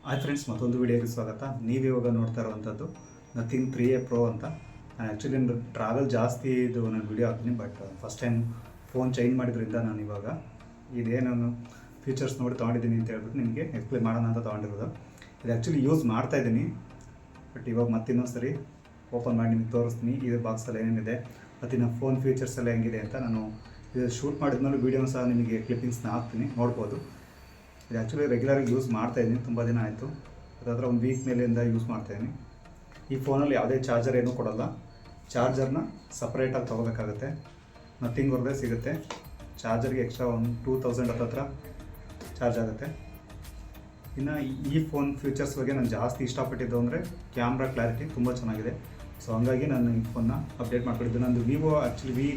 Hi friends, ಮತ್ತೊಂದು ವಿಡಿಯೋಗೆ ಸ್ವಾಗತ. ನೀವು ಇವಾಗ ನೋಡ್ತಾ ಇರುವಂಥದ್ದು ನಥಿಂಗ್ 3A Pro ಅಂತ. ನಾನು ಆ್ಯಕ್ಚುಲಿ ಟ್ರಾವೆಲ್ ಜಾಸ್ತಿ ಇದು ನಾನು ವಿಡಿಯೋ ಹಾಕ್ತೀನಿ, but first time phone change ಮಾಡಿದ್ರಿಂದ ನಾನು ಇವಾಗ ಇದೇನು ಫೀಚರ್ಸ್ ನೋಡಿ ತೊಗೊಂಡಿದ್ದೀನಿ ಅಂತ ಹೇಳ್ಬಿಟ್ಟು ನಿಮಗೆ ಎಕ್ಸ್ಪ್ಲೇನ್ ಮಾಡೋಣ ಅಂತ ತೊಗೊಂಡಿರೋದು. ಇದು ಆ್ಯಕ್ಚುಲಿ ಯೂಸ್ ಮಾಡ್ತಾಯಿದ್ದೀನಿ, ಬಟ್ ಇವಾಗ ಮತ್ತಿನ್ನೊಂದು ಸರಿ ಓಪನ್ ಮಾಡಿ ನಿಮಗೆ ತೋರಿಸ್ತೀನಿ ಇದು ಬಾಕ್ಸಲ್ಲಿ ಏನೇನಿದೆ ಮತ್ತು ಇನ್ನು ಫೋನ್ ಫೀಚರ್ಸ್ ಎಲ್ಲ ಹೆಂಗಿದೆ ಅಂತ. ನಾನು ಇದು ಶೂಟ್ ಮಾಡಿದ್ಮೇಲೆ ವೀಡಿಯೋನ ಸಹ ನಿಮಗೆ ಕ್ಲಿಪ್ಪಿಂಗ್ಸ್ನ ಹಾಕ್ತೀನಿ, ನೋಡ್ಬೋದು. ಇದು ಆ್ಯಕ್ಚುಲಿ ರೆಗ್ಯುಲರಾಗಿ ಯೂಸ್ ಮಾಡ್ತಾಯಿದ್ದೀನಿ, ತುಂಬ ದಿನ ಆಯಿತು. ಅದಾದರೆ ಒಂದು ವೀಕ್ ಮೇಲಿಂದ ಯೂಸ್ ಮಾಡ್ತಾಯಿದ್ದೀನಿ. ಈ ಫೋನಲ್ಲಿ ಯಾವುದೇ ಚಾರ್ಜರ್ ಏನೂ ಕೊಡೋಲ್ಲ, ಚಾರ್ಜರ್ನ ಸಪ್ರೇಟಾಗಿ ತೊಗೋಬೇಕಾಗುತ್ತೆ. ನಥಿಂಗ್ ಅವ್ರದ್ದೇ ಸಿಗುತ್ತೆ. ಚಾರ್ಜರ್ಗೆ ಎಕ್ಸ್ಟ್ರಾ ಒಂದು 2000 ಹತ್ತಿರ ಚಾರ್ಜ್ ಆಗುತ್ತೆ. ಇನ್ನು ಈ ಫೋನ್ ಫೀಚರ್ಸ್ ಬಗ್ಗೆ ನಾನು ಜಾಸ್ತಿ ಇಷ್ಟಪಟ್ಟಿದ್ದು ಅಂದರೆ ಕ್ಯಾಮ್ರಾ ಕ್ಲಾರಿಟಿ ತುಂಬ ಚೆನ್ನಾಗಿದೆ. ಸೊ ಹಂಗಾಗಿ ನಾನು ಈ ಫೋನ್ನ ಅಪ್ಡೇಟ್ ಮಾಡ್ಕೊಂಡಿದ್ದು. ನಂದು ವಿವೋ ಆ್ಯಕ್ಚುಲಿ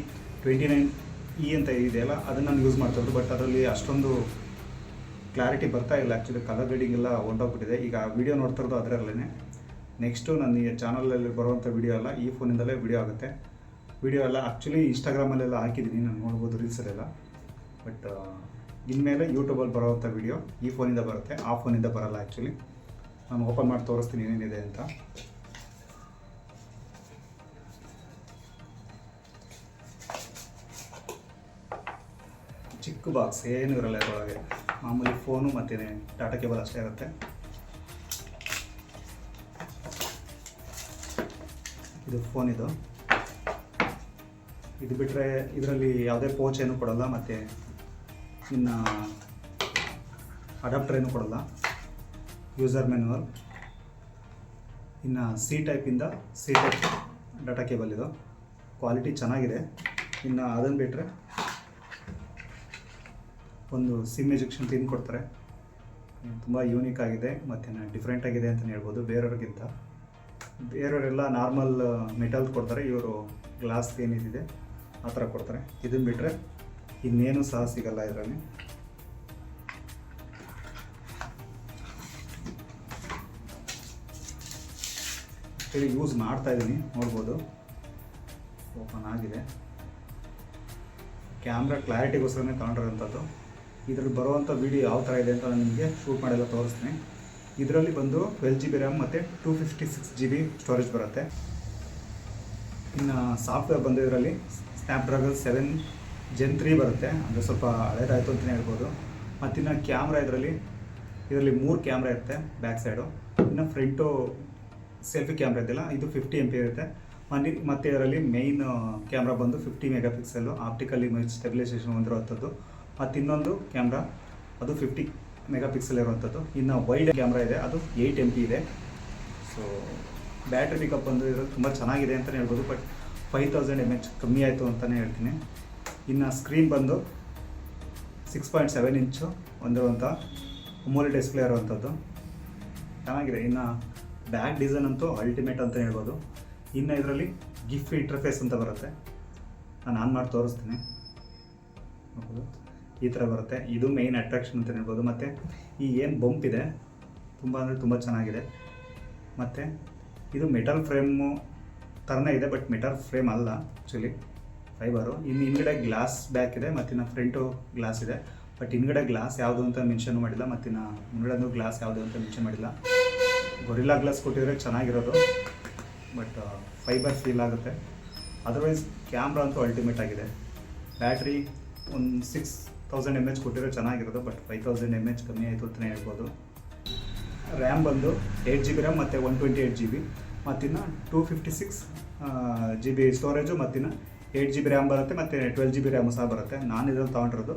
V29e ಅಂತ ಇದೆಯಲ್ಲ, ಅದನ್ನು ನಾನು ಯೂಸ್ ಮಾಡ್ತಾಯಿದ್ದು, ಬಟ್ ಅದರಲ್ಲಿ ಅಷ್ಟೊಂದು ಕ್ಲಾರಿಟಿ ಬರ್ತಾ ಇಲ್ಲ. ಆ್ಯಕ್ಚುಲಿ ಕಲರ್ ಗ್ರೇಡಿಂಗ್ ಎಲ್ಲ ಹೊಂಟೋಗ್ಬಿಟ್ಟಿದೆ. ಈಗ ವೀಡಿಯೋ ನೋಡ್ತಾ ಇರೋದು ಅದರಲ್ಲೇ. ನೆಕ್ಸ್ಟು ನನ್ನ ಈ ಚಾನಲಲ್ಲಿ ಬರುವಂಥ ವೀಡಿಯೋ ಎಲ್ಲ ಈ ಫೋನಿಂದಲೇ ವೀಡಿಯೋ ಆಗುತ್ತೆ. ವೀಡಿಯೋ ಎಲ್ಲ ಆ್ಯಕ್ಚುಲಿ ಇನ್ಸ್ಟಾಗ್ರಾಮಲ್ಲೆಲ್ಲ ಹಾಕಿದ್ದೀನಿ, ನಾನು ನೋಡ್ಬೋದು ರೀಲ್ಸಲ್ಲೆಲ್ಲ. ಬಟ್ ಇನ್ಮೇಲೆ ಯೂಟ್ಯೂಬಲ್ಲಿ ಬರೋವಂಥ ವೀಡಿಯೋ ಈ ಫೋನಿಂದ ಬರುತ್ತೆ, ಆ ಫೋನಿಂದ ಬರೋಲ್ಲ. ಆ್ಯಕ್ಚುಲಿ ನಾನು ಓಪನ್ ಮಾಡಿ ತೋರಿಸ್ತೀನಿ ಏನೇನಿದೆ ಅಂತ. ಚಿಕ್ಕ ಬಾಕ್ಸ್, ಏನೂ ಇರಲ್ಲ ಇದರೊಳಗೆ. ಮಾಮೂಲಿ ಫೋನು ಮತ್ತು ಡಾಟಾ ಕೇಬಲ್ ಅಷ್ಟೇ ಇರುತ್ತೆ. ಇದು ಫೋನ್, ಇದು ಬಿಟ್ಟರೆ ಇದರಲ್ಲಿ ಯಾವುದೇ ಪೋಚ್ ಏನೂ ಕೊಡೋಲ್ಲ, ಮತ್ತು ಇನ್ನು ಅಡಾಪ್ಟರ್ ಏನೂ ಕೊಡೋಲ್ಲ. ಯೂಸರ್ ಮ್ಯಾನ್ಯುವಲ್, ಇನ್ನು ಸಿ ಟೈಪ್ ಡಾಟಾ ಕೇಬಲ್. ಇದು ಕ್ವಾಲಿಟಿ ಚೆನ್ನಾಗಿದೆ. ಇನ್ನು ಅದನ್ನು ಬಿಟ್ಟರೆ ಒಂದು ಸಿಮ್ ಎಜೆಕ್ಷನ್ ಪಿನ್ ಕೊಡ್ತಾರೆ, ತುಂಬ ಯೂನಿಕ್ ಆಗಿದೆ ಮತ್ತು ಡಿಫ್ರೆಂಟ್ ಆಗಿದೆ ಅಂತಲೇ ಹೇಳ್ಬೋದು. ಬೇರೆಯವ್ರಿಗಿಂತ ಬೇರೆಯವರೆಲ್ಲ ನಾರ್ಮಲ್ ಮೆಟಲ್ ಕೊಡ್ತಾರೆ, ಇವರು ಗ್ಲಾಸ್ ಏನಿದೆ ಆ ಥರ ಕೊಡ್ತಾರೆ. ಇದನ್ನು ಬಿಟ್ಟರೆ ಇನ್ನೇನು ಸಹ ಸಿಗಲ್ಲ ಇದರಲ್ಲಿ. ಆ್ಯಕ್ಚುಲಿ ಯೂಸ್ ಮಾಡ್ತಾಯಿದ್ದೀನಿ, ನೋಡ್ಬೋದು. ಓಪನ್ ಆಗಿದೆ. ಕ್ಯಾಮ್ರಾ ಕ್ಲಾರಿಟಿಗೋಸ್ಕರನೇ ತಗೊಂಡಿರೋಂಥದ್ದು. ಇದರಲ್ಲಿ ಬರುವಂಥ ವೀಡಿಯೋ ಯಾವ ಥರ ಇದೆ ಅಂತ ನಾನು ನಿಮಗೆ ಶೂಟ್ ಮಾಡೆಲ್ಲ ತೋರಿಸ್ತೀನಿ. ಇದರಲ್ಲಿ ಬಂದು 12GB ರ್ಯಾಮ್ ಮತ್ತು 256GB ಸ್ಟೋರೇಜ್ ಬರುತ್ತೆ. ಇನ್ನು ಸಾಫ್ಟ್ವೇರ್ ಬಂದು ಇದರಲ್ಲಿ ಸ್ನ್ಯಾಪ್ಡ್ರ್ಯಾಗನ್ 7 Gen 3 ಬರುತ್ತೆ, ಅಂದರೆ ಸ್ವಲ್ಪ ಹಳೇದಾಯಿತು ಅಂತಲೇ ಹೇಳ್ಬೋದು. ಮತ್ತಿನ್ನು ಕ್ಯಾಮ್ರಾ ಇದರಲ್ಲಿ 3 ಕ್ಯಾಮ್ರಾ ಇರುತ್ತೆ ಬ್ಯಾಕ್ ಸೈಡು. ಇನ್ನು ಫ್ರಂಟು ಸೆಲ್ಫಿ ಕ್ಯಾಮ್ರಾ ಇದೆಯಲ್ಲ, ಇದು 50 MP ಇರುತ್ತೆ. ಮತ್ತು ಇದರಲ್ಲಿ ಮೇಯ್ನ್ ಕ್ಯಾಮ್ರಾ ಬಂದು 50 ಮೆಗಾಪಿಕ್ಸೆಲ್ಲು, ಆಪ್ಟಿಕಲ್ ಇಮೇಜ್ ಸ್ಟೆಬಿಲೈಸೇಷನ್ ಹೊಂದಿರುವಂಥದ್ದು. ಮತ್ತು ಇನ್ನೊಂದು ಕ್ಯಾಮ್ರಾ ಅದು 50 ಮೆಗಾಪಿಕ್ಸೆಲ್ ಇರುವಂಥದ್ದು. ಇನ್ನು ವೈಡ್ ಕ್ಯಾಮ್ರಾ ಇದೆ, ಅದು 8 MP ಇದೆ. ಸೊ ಬ್ಯಾಟ್ರಿ ಪಿಕಪ್ ಬಂದು ಇದರಲ್ಲಿ ತುಂಬ ಚೆನ್ನಾಗಿದೆ ಅಂತಲೇ ಹೇಳ್ಬೋದು, ಬಟ್ 5000 mAh ಕಮ್ಮಿ ಆಯಿತು ಅಂತಲೇ ಹೇಳ್ತೀನಿ. ಇನ್ನು ಸ್ಕ್ರೀನ್ ಬಂದು 6.7 ಇಂಚು ಹೊಂದಿರುವಂಥ ಅಮೋಲೆಡ್ ಡಿಸ್ಪ್ಲೇ ಇರುವಂಥದ್ದು, ಚೆನ್ನಾಗಿದೆ. ಇನ್ನು ಬ್ಯಾಕ್ ಡಿಸೈನ್ ಅಂತೂ ಅಲ್ಟಿಮೇಟ್ ಅಂತ ಹೇಳ್ಬೋದು. ಇನ್ನು ಇದರಲ್ಲಿ ಗಿಫ್ಟ್ ಇಂಟರ್ಫೇಸ್ ಅಂತ ಬರುತ್ತೆ, ನಾನು ಆನ್ ಮಾಡಿ ತೋರಿಸ್ತೀನಿ. ನೋಡ್ಬೋದು, ಈ ಥರ ಬರುತ್ತೆ. ಇದು ಮೇಯ್ನ್ ಅಟ್ರಾಕ್ಷನ್ ಅಂತ ಹೇಳ್ಬೋದು. ಮತ್ತು ಈ ಏನು ಬಂಪ್ ಇದೆ ತುಂಬ ಅಂದರೆ ತುಂಬ ಚೆನ್ನಾಗಿದೆ. ಮತ್ತು ಇದು ಮೆಟಲ್ ಫ್ರೇಮು ಥರನೇ ಇದೆ, ಬಟ್ ಮೆಟಲ್ ಫ್ರೇಮ್ ಅಲ್ಲ, ಆ್ಯಕ್ಚುಲಿ ಫೈಬರು. ಇನ್ನು ಹಿಂದ್ಗಡೆ ಗ್ಲಾಸ್ ಬ್ಯಾಕ್ ಇದೆ, ಮತ್ತಿನ್ನು ಫ್ರಂಟು ಗ್ಲಾಸ್ ಇದೆ. ಬಟ್ ಹಿಂದ್ಗಡೆ ಗ್ಲಾಸ್ ಯಾವುದು ಅಂತ ಮೆನ್ಷನ್ ಮಾಡಿಲ್ಲ, ಮತ್ತಿನ್ನು ಮುಂದ್ಗಡೆನೂ ಗ್ಲಾಸ್ ಯಾವುದು ಅಂತ ಮೆನ್ಷನ್ ಮಾಡಿಲ್ಲ. ಗೊರಿಲ್ಲಾ ಗ್ಲಾಸ್ ಕೊಟ್ಟಿದ್ರೆ ಚೆನ್ನಾಗಿರೋದು, ಬಟ್ ಫೈಬರ್ ಫೀಲ್ ಆಗುತ್ತೆ. ಅದರ್ವೈಸ್ ಕ್ಯಾಮ್ರಾ ಅಂತೂ ಅಲ್ಟಿಮೇಟ್ ಆಗಿದೆ. ಬ್ಯಾಟ್ರಿ ಒಂದು 6000 mAh ಕೊಟ್ಟಿರೋ ಚೆನ್ನಾಗಿರೋದು, ಬಟ್ 5000 mAh ಕಮ್ಮಿ ಆಯಿತು ಅಂತಲೇ ಹೇಳ್ಬೋದು. ರ್ಯಾಮ್ ಬಂದು 8GB ರ್ಯಾಮ್ ಮತ್ತು 128GB, ಮತ್ತಿನ್ನು 256GB ಸ್ಟೋರೇಜು, ಮತ್ತಿನ್ನು 8GB ರ್ಯಾಮ್ ಬರುತ್ತೆ, ಮತ್ತು 12GB ರ್ಯಾಮು ಸಹ ಬರುತ್ತೆ. ನಾನು ಇದರಲ್ಲಿ ತೊಗೊಂಡಿರೋದು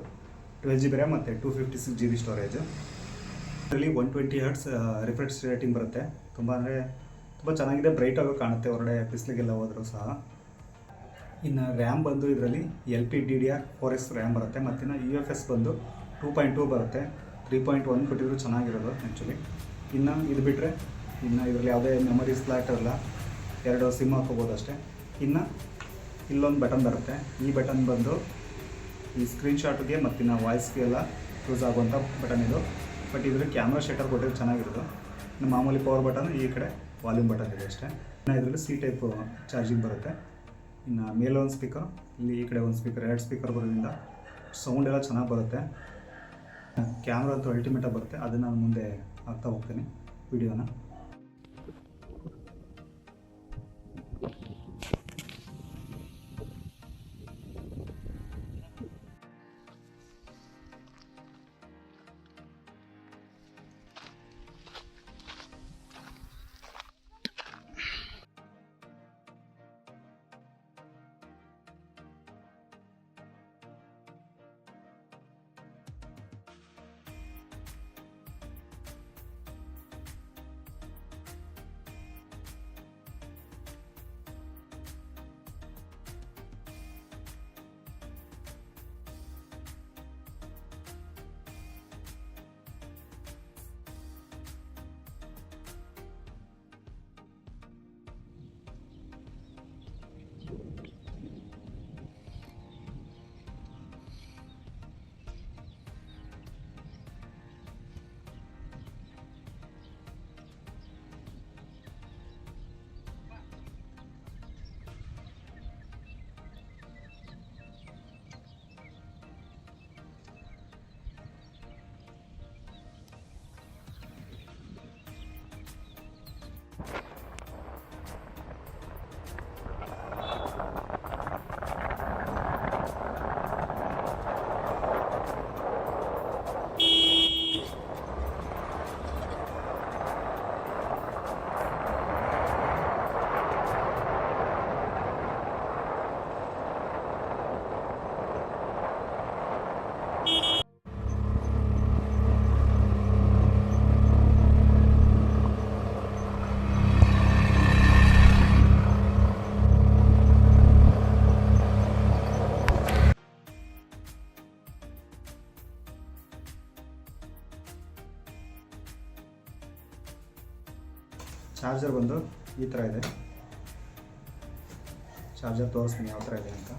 12GB ರ್ಯಾಮ್ ಮತ್ತು 256GB ಸ್ಟೋರೇಜು. ಇದರಲ್ಲಿ 120 Hz ರಿಫ್ರೆಶ್ ರೇಟಿಂಗ್ ಬರುತ್ತೆ. ತುಂಬ ಅಂದರೆ ತುಂಬ ಚೆನ್ನಾಗಿದೆ, ಬ್ರೈಟಾಗೂ ಕಾಣುತ್ತೆ ಹೊರಗಡೆ ಬಿಸಿಲಿಗೆಲ್ಲ ಹೋದರೂ ಸಹ. ಇನ್ನು ರ್ಯಾಮ್ ಬಂದು ಇದರಲ್ಲಿ LPDDR4X ರ್ಯಾಮ್ ಬರುತ್ತೆ, ಮತ್ತಿನ್ನು UFS ಬಂದು 2.2 ಬರುತ್ತೆ. 3.1 ಕೊಟ್ಟಿದ್ರು ಚೆನ್ನಾಗಿರೋದು ಆ್ಯಕ್ಚುಲಿ. ಇನ್ನು ಇದು ಬಿಟ್ಟರೆ ಇನ್ನು ಇದರಲ್ಲಿ ಯಾವುದೇ ಮೆಮೊರಿ ಸ್ಲಾಟ್ ಇರಲ್ಲ, 2 ಸಿಮ್ ಹಾಕೋಬೋದು ಅಷ್ಟೇ. ಇನ್ನು ಇಲ್ಲೊಂದು ಬಟನ್ ಬರುತ್ತೆ, ಈ ಬಟನ್ ಬಂದು ಈ ಸ್ಕ್ರೀನ್ಶಾಟ್ಗೆ ಮತ್ತಿನ್ನು ವಾಯ್ಸ್ಗೆಲ್ಲ ಯೂಸ್ ಆಗುವಂಥ ಬಟನ್ ಇದು. ಬಟ್ ಇದರಲ್ಲಿ ಕ್ಯಾಮ್ರಾ ಶಟರ್ ಕೊಟ್ಟಿದ್ದು ಚೆನ್ನಾಗಿರೋದು. ಇನ್ನು ಮಾಮೂಲಿ ಪವರ್ ಬಟನ್, ಈ ಕಡೆ ವಾಲ್ಯೂಮ್ ಬಟನ್ ಇದೆ ಅಷ್ಟೇ. ಇನ್ನು ಇದರಲ್ಲಿ C ಟೈಪ್ ಚಾರ್ಜಿಂಗ್ ಬರುತ್ತೆ. ಇನ್ನು ಮೇಲೆ ಒಂದು ಸ್ಪೀಕರ್, ಇಲ್ಲಿ ಈ ಕಡೆ ಒಂದು ಸ್ಪೀಕರ್, 2 ಸ್ಪೀಕರ್ ಬರೋದ್ರಿಂದ ಸೌಂಡ್ ಎಲ್ಲ ಚೆನ್ನಾಗಿ ಬರುತ್ತೆ. ಕ್ಯಾಮ್ರಾ ಅಂತೂ ಅಲ್ಟಿಮೇಟಾಗಿ ಬರುತ್ತೆ, ಅದನ್ನು ನಾನು ಮುಂದೆ ಆಗ್ತಾ ಹೋಗ್ತೇನೆ ವಿಡಿಯೋನ. ಚಾರ್ಜರ್ ಬಂದು ಈ ಥರ ಇದೆ. ಚಾರ್ಜರ್ ತೋರಿಸ್ತೀನಿ ಯಾವ ಥರ ಇದೆ ಅಂತ.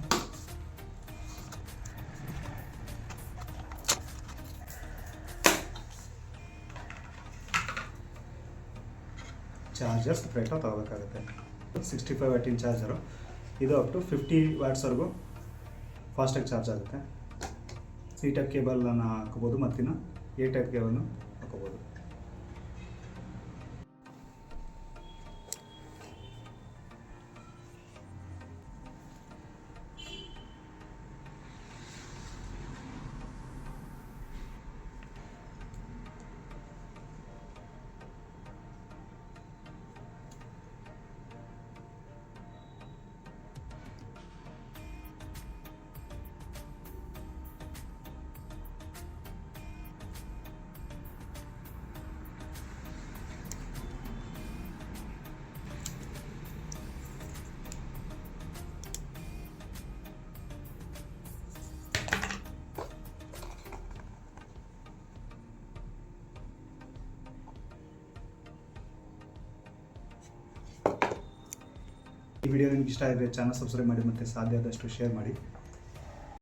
ಚಾರ್ಜರ್ ಸಪ್ರೇಟಾಗಿ ತಗೋಬೇಕಾಗುತ್ತೆ. 65 ವ್ಯಾಟಿನ ಚಾರ್ಜರು. ಇದು ಅಪ್ ಟು 50 ವ್ಯಾಟ್ಸ್ವರೆಗೂ ಫಾಸ್ಟಾಗಿ ಚಾರ್ಜ್ ಆಗುತ್ತೆ. ಸಿ ಟೈಪ್ ಕೇಬಲನ್ನು ಹಾಕೋಬೋದು, ಮತ್ತಿನ್ನು ಎ ಟೈಪ್ ಕೇಬಲ್ನು ಹಾಕೋಬೋದು. ಈ ವಿಡಿಯೋ ನಿಮ್ಗೆ ಇಷ್ಟ ಆದರೆ ಚಾನಲ್ ಸಬ್ಸ್ಕ್ರೈಬ್ ಮಾಡಿ ಮತ್ತು ಸಾಧ್ಯ ಆದಷ್ಟು ಶೇರ್ ಮಾಡಿ.